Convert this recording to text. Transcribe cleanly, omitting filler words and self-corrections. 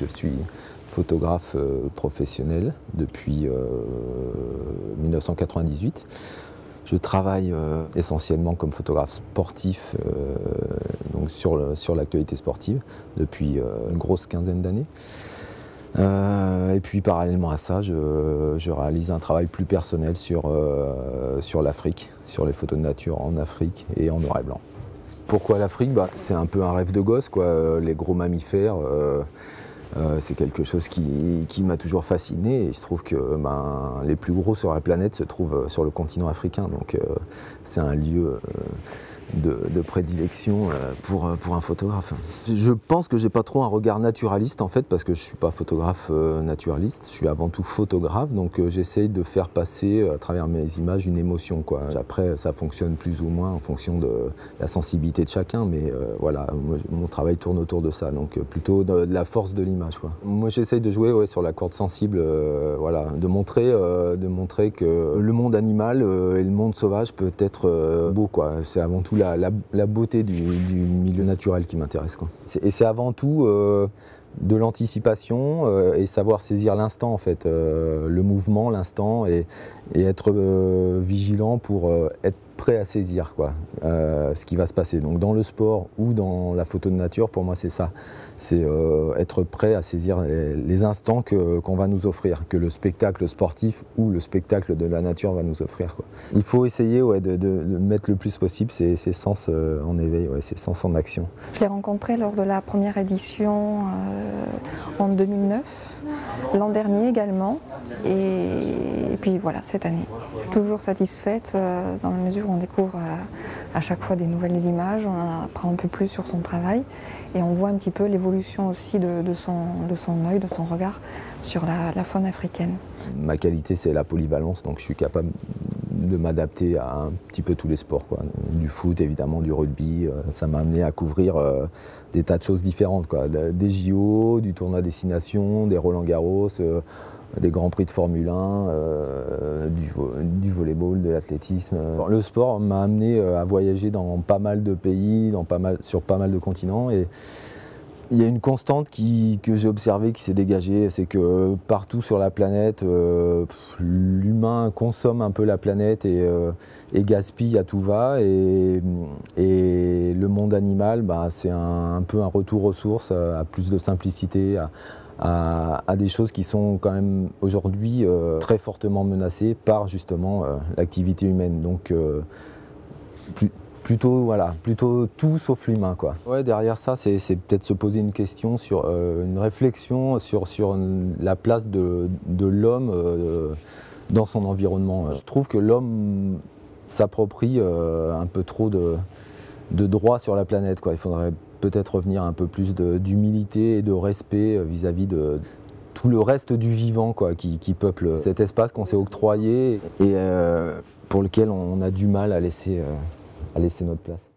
je suis photographe professionnel depuis 1998. Je travaille essentiellement comme photographe sportif donc sur l'actualité sportive depuis une grosse quinzaine d'années. Et puis parallèlement à ça, je réalise un travail plus personnel sur l'Afrique, sur les photos de nature en Afrique et en noir et blanc. Pourquoi l'Afrique? C'est un peu un rêve de gosse, quoi. Les gros mammifères, c'est quelque chose qui m'a toujours fasciné. Et il se trouve que les plus gros sur la planète se trouvent sur le continent africain. Donc c'est un lieu de prédilection pour un photographe. Je pense que j'ai pas trop un regard naturaliste en fait, parce que je suis pas photographe naturaliste, je suis avant tout photographe, donc j'essaye de faire passer à travers mes images une émotion, quoi. Après ça fonctionne plus ou moins en fonction de la sensibilité de chacun, mais voilà, mon travail tourne autour de ça, donc plutôt de la force de l'image, quoi. Moi j'essaye de jouer sur la corde sensible, voilà, de montrer que le monde animal et le monde sauvage peut être beau, quoi. C'est avant tout la beauté du milieu naturel qui m'intéresse, quoi. Et c'est avant tout de l'anticipation et savoir saisir l'instant en fait, le mouvement, l'instant et être vigilant pour être prêt à saisir, quoi, ce qui va se passer. Donc dans le sport ou dans la photo de nature, pour moi c'est ça, c'est être prêt à saisir les instants qu'on va nous offrir, que le spectacle sportif ou le spectacle de la nature va nous offrir, quoi. Il faut essayer de mettre le plus possible ses sens en éveil, ses sens en action. Je l'ai rencontré lors de la première édition en 2009, l'an dernier également, et puis voilà, cette année. Toujours satisfaite dans la mesure où on découvre à chaque fois des nouvelles images, on apprend un peu plus sur son travail et on voit un petit peu l'évolution aussi de son œil, de son regard sur la faune africaine. Ma qualité, c'est la polyvalence, donc je suis capable de m'adapter à un petit peu tous les sports, quoi. Du foot évidemment, du rugby, ça m'a amené à couvrir des tas de choses différentes, quoi. Des JO, du tournoi destination, des Roland-Garros, des grands prix de Formule 1, du volleyball, de l'athlétisme. Le sport m'a amené à voyager dans pas mal de pays, sur pas mal de continents. Et il y a une constante que j'ai observée, qui s'est dégagée, c'est que partout sur la planète, l'humain consomme un peu la planète et gaspille à tout va. Et le monde animal, c'est un peu un retour aux sources, à plus de simplicité, à des choses qui sont quand même aujourd'hui très fortement menacées par justement l'activité humaine. Donc plutôt tout sauf l'humain, quoi. Ouais, derrière ça, c'est peut-être se poser une question sur une réflexion sur la place de l'homme dans son environnement. Je trouve que l'homme s'approprie un peu trop de droits sur la planète, quoi. Il faudrait peut-être revenir un peu plus d'humilité et de respect vis-à-vis de tout le reste du vivant, quoi, qui peuple cet espace qu'on s'est octroyé et pour lequel on a du mal à laisser notre place.